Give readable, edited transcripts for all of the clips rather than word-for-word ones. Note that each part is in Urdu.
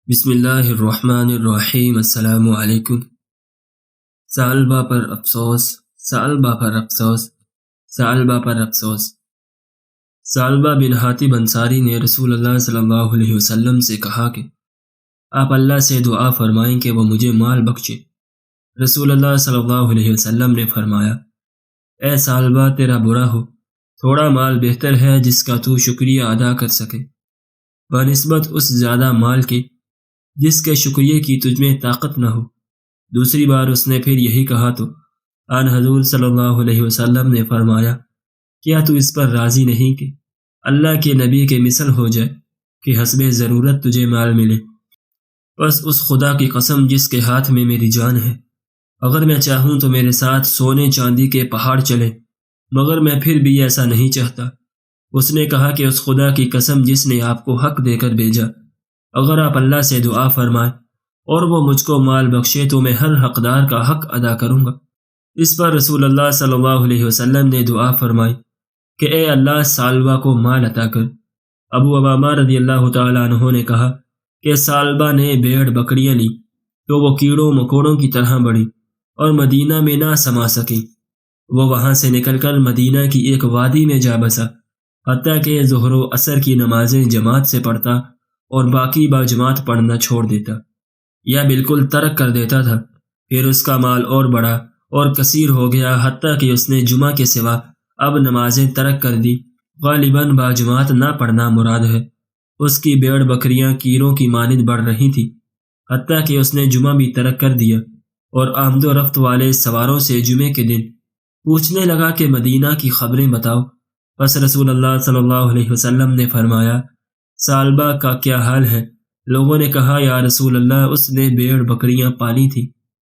بسم اللہ الرحمن الرحیم۔ السلام علیکم۔ ثعلبہ پر افسوس، ثعلبہ پر افسوس، ثعلبہ پر افسوس۔ ثعلبہ بن حاتب انصاری نے رسول اللہ صلی اللہ علیہ وسلم سے کہا کہ آپ اللہ سے دعا فرمائیں کہ وہ مجھے مال بخشے۔ رسول اللہ صلی اللہ علیہ وسلم نے فرمایا، اے ثعلبہ تیرا برا ہو، تھوڑا مال بہتر ہے جس کا تو شکریہ ادا کر سکے بنسبت اس زیادہ مال کے جس کے شکریہ کی تجھ میں طاقت نہ ہو۔ دوسری بار اس نے پھر یہی کہا تو آن حضور صلی اللہ علیہ وسلم نے فرمایا، کیا تو اس پر راضی نہیں کہ اللہ کے نبی کے مثل ہو جائے کہ حسب ضرورت تجھے مال ملے؟ بس اس خدا کی قسم جس کے ہاتھ میں میری جان ہے، اگر میں چاہوں تو میرے ساتھ سونے چاندی کے پہاڑ چلیں، مگر میں پھر بھی ایسا نہیں چاہتا۔ اس نے کہا کہ اس خدا کی قسم جس نے آپ کو حق دے کر بھیجا، اگر آپ اللہ سے دعا فرمائیں اور وہ مجھ کو مال بخشے تو میں ہر حقدار کا حق ادا کروں گا۔ اس پر رسول اللہ صلی اللہ علیہ وسلم نے دعا فرمائی کہ اے اللہ ثعلبہ کو مال عطا کر۔ ابو امامہ رضی اللہ تعالیٰ عنہ نے کہا کہ ثعلبہ نے بھیڑ بکریاں لی تو وہ کیڑوں مکوڑوں کی طرح بڑھی اور مدینہ میں نہ سما سکیں۔ وہ وہاں سے نکل کر مدینہ کی ایک وادی میں جا بسا، حتیٰ کہ ظہر و عصر کی نمازیں جماعت سے پڑھتا اور باقی باجماعت پڑھنا چھوڑ دیتا یا بالکل ترک کر دیتا تھا۔ پھر اس کا مال اور بڑھا اور کثیر ہو گیا، حتیٰ کہ اس نے جمعہ کے سوا اب نمازیں ترک کر دی۔ غالباً باجماعت نہ پڑھنا مراد ہے۔ اس کی بھیڑ بکریاں کیڑوں کی مانند بڑھ رہی تھیں، حتیٰ کہ اس نے جمعہ بھی ترک کر دیا اور آمد و رفت والے سواروں سے جمعے کے دن پوچھنے لگا کہ مدینہ کی خبریں بتاؤ۔ پس رسول اللہ صلی اللہ علیہ وسلم نے فرمایا، ثعلبہ کا کیا حال ہے؟ لوگوں نے کہا، یا رسول اللہ اس نے بھیڑ بکریاں پالی تھیں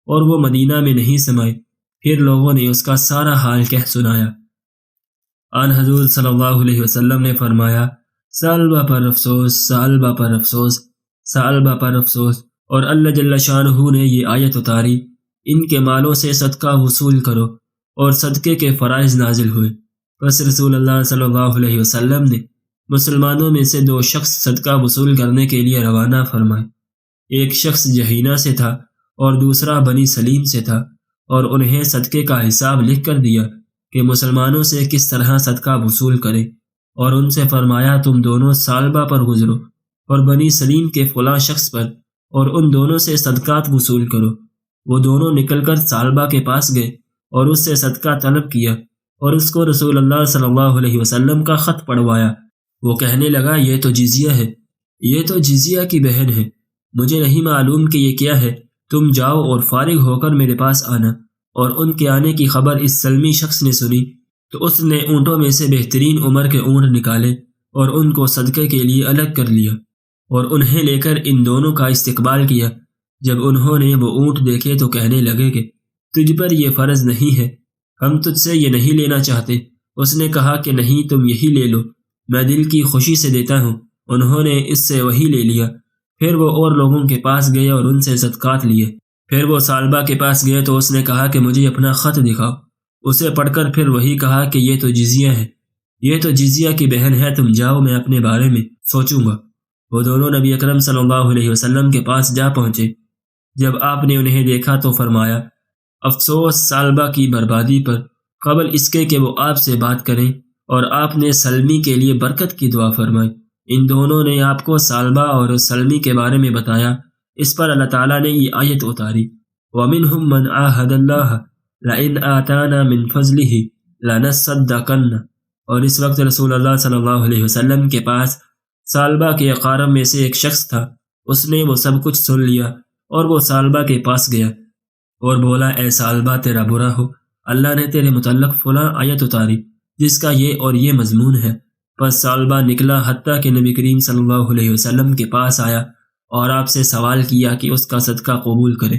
اور وہ مدینہ میں نہیں سمائے۔ پھر لوگوں نے اس کا سارا حال کہہ سنایا۔ آن حضور صلی اللہ علیہ وسلم نے فرمایا، ثعلبہ پر افسوس، ثعلبہ پر افسوس، ثعلبہ پر افسوس۔ اور اللہ جل شانہ نے یہ آیت اتاری، ان کے مالوں سے صدقہ وصول کرو، اور صدقے کے فرائض نازل ہوئے۔ پس رسول اللہ صلی اللہ علیہ وسلم نے مسلمانوں میں سے 2 شخص صدقہ وصول کرنے کے لیے روانہ فرمائے۔ ایک شخص جہینہ سے تھا اور دوسرا بنی سلیم سے تھا، اور انہیں صدقے کا حساب لکھ کر دیا کہ مسلمانوں سے کس طرح صدقہ وصول کرے، اور ان سے فرمایا تم دونوں ثعلبہ پر گزرو اور بنی سلیم کے فلاں شخص پر، اور ان دونوں سے صدقات وصول کرو۔ وہ دونوں نکل کر ثعلبہ کے پاس گئے اور اس سے صدقہ طلب کیا اور اس کو رسول اللہ صلی اللہ علیہ وسلم کا خط پڑھوایا۔ وہ کہنے لگا، یہ تو جزیہ ہے، یہ تو جزیہ کی بہن ہے، مجھے نہیں معلوم کہ یہ کیا ہے۔ تم جاؤ اور فارغ ہو کر میرے پاس آنا۔ اور ان کے آنے کی خبر اس سلمی شخص نے سنی تو اس نے اونٹوں میں سے بہترین عمر کے اونٹ نکالے اور ان کو صدقے کے لیے الگ کر لیا اور انہیں لے کر ان دونوں کا استقبال کیا۔ جب انہوں نے وہ اونٹ دیکھے تو کہنے لگے کہ تجھ پر یہ فرض نہیں ہے، ہم تجھ سے یہ نہیں لینا چاہتے۔ اس نے کہا کہ نہیں، تم یہی لے لو، میں دل کی خوشی سے دیتا ہوں۔ انہوں نے اس سے وہی لے لیا۔ پھر وہ اور لوگوں کے پاس گئے اور ان سے صدقات لیے۔ پھر وہ ثعلبہ کے پاس گئے تو اس نے کہا کہ مجھے اپنا خط دکھاؤ۔ اسے پڑھ کر پھر وہی کہا کہ یہ تو جزیہ ہے، یہ تو جزیہ کی بہن ہے، تم جاؤ، میں اپنے بارے میں سوچوں گا۔ وہ دونوں نبی اکرم صلی اللہ علیہ وسلم کے پاس جا پہنچے۔ جب آپ نے انہیں دیکھا تو فرمایا، افسوس ثعلبہ کی بربادی پر، قبل اس کے کہ وہ آپ سے بات کریں، اور آپ نے سلمی کے لیے برکت کی دعا فرمائی۔ ان دونوں نے آپ کو ثعلبہ اور سلمی کے بارے میں بتایا۔ اس پر اللہ تعالیٰ نے یہ آیت اتاری، وَمِنْهُمْ مَنْ عَاهَدَ اللَّهَ لَئِنْ آتَانَا مِنْ فَضْلِهِ لَنَصَّدَّقَنَّ۔ اور اس وقت رسول اللہ صلی اللہ علیہ وسلم کے پاس ثعلبہ کے اقارب میں سے ایک شخص تھا۔ اس نے وہ سب کچھ سن لیا اور وہ ثعلبہ کے پاس گیا اور بولا، اے ثعلبہ تیرا برا ہو، اللہ نے تیرے متعلق فلاں آیت اتاری جس کا یہ اور یہ مضمون ہے۔ پس ثعلبہ نکلا حتیٰ کہ نبی کریم صلی اللہ علیہ وسلم کے پاس آیا اور آپ سے سوال کیا کہ اس کا صدقہ قبول کرے۔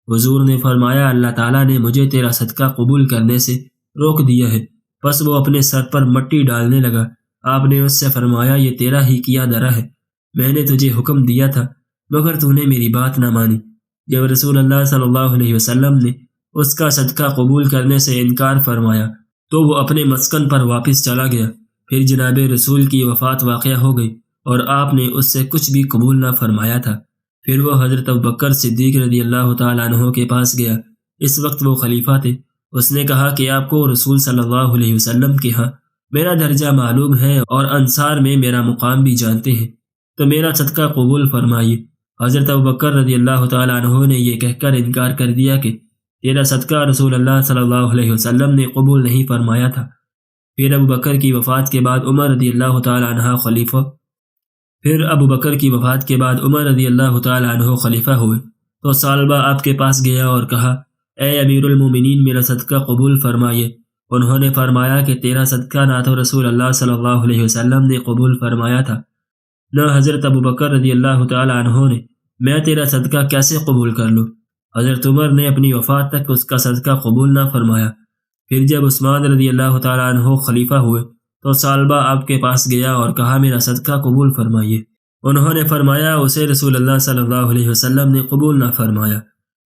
حضور نے فرمایا، اللہ تعالیٰ نے مجھے تیرا صدقہ قبول کرنے سے روک دیا ہے۔ پس وہ اپنے سر پر مٹی ڈالنے لگا۔ آپ نے اس سے فرمایا، یہ تیرا ہی کیا درا ہے، میں نے تجھے حکم دیا تھا مگر تو نے میری بات نہ مانی۔ جب رسول اللہ صلی اللہ علیہ وسلم نے اس کا صدقہ قبول کرنے سے انکار فرمایا تو وہ اپنے مسکن پر واپس چلا گیا۔ پھر جناب رسول کی وفات واقع ہو گئی اور آپ نے اس سے کچھ بھی قبول نہ فرمایا تھا۔ پھر وہ حضرت ابوبکر صدیق رضی اللہ تعالیٰ عنہ کے پاس گیا۔ اس وقت وہ خلیفہ تھے۔ اس نے کہا کہ آپ کو رسول صلی اللہ علیہ وسلم کے ہاں میرا درجہ معلوم ہے اور انصار میں میرا مقام بھی جانتے ہیں، تو میرا صدقہ قبول فرمائیے۔ حضرت ابوبکر رضی اللہ تعالیٰ عنہ نے یہ کہہ کر انکار کر دیا کہ تیرا صدقہ رسول اللہ صلی اللہ علیہ وسلم نے قبول نہیں فرمایا تھا۔ پھر ابوبکر کی وفات کے بعد عمر رضی اللہ تعالیٰ عنہ خلیفہ ہوئے تو ثعلبہ آپ کے پاس گیا اور کہا، اے امیر المومنین، میرا صدقہ قبول فرمائیے۔ انہوں نے فرمایا کہ تیرا صدقہ نہ تو رسول اللہ صلی اللہ علیہ وسلم نے قبول فرمایا تھا، نہ حضرت ابوبکر رضی اللہ تعالیٰ عنہ نے، میں تیرا صدقہ کیسے قبول کر لوں؟ حضرت عمر نے اپنی وفات تک اس کا صدقہ قبول نہ فرمایا۔ پھر جب عثمان رضی اللہ تعالیٰ عنہ خلیفہ ہوئے تو ثعلبہ آپ کے پاس گیا اور کہا، میرا صدقہ قبول فرمائیے۔ انہوں نے فرمایا، اسے رسول اللہ صلی اللہ علیہ وسلم نے قبول نہ فرمایا۔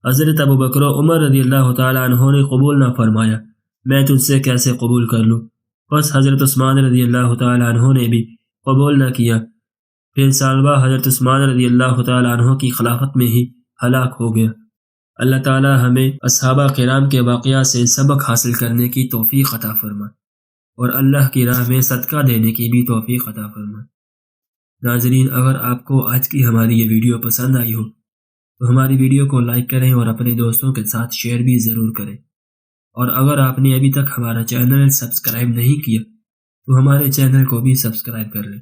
حضرت ابوبکر و عمر رضی اللہ تعالیٰ عنہ نے قبول نہ فرمایا، میں تجھ سے کیسے قبول کر لوں؟ بس حضرت عثمان رضی اللہ تعالیٰ عنہ نے بھی قبول نہ کیا۔ پھر ثعلبہ حضرت عثمان رضی اللہ تعالیٰ عنہ کی خلافت میں ہی ہلاک ہو گیا۔ اللہ تعالیٰ ہمیں اصحابہ کرام کے واقعہ سے سبق حاصل کرنے کی توفیق عطا فرمائے اور اللہ کی راہ میں صدقہ دینے کی بھی توفیق عطا فرمائے۔ ناظرین، اگر آپ کو آج کی ہماری یہ ویڈیو پسند آئی ہو تو ہماری ویڈیو کو لائک کریں اور اپنے دوستوں کے ساتھ شیئر بھی ضرور کریں، اور اگر آپ نے ابھی تک ہمارا چینل سبسکرائب نہیں کیا تو ہمارے چینل کو بھی سبسکرائب کر لیں۔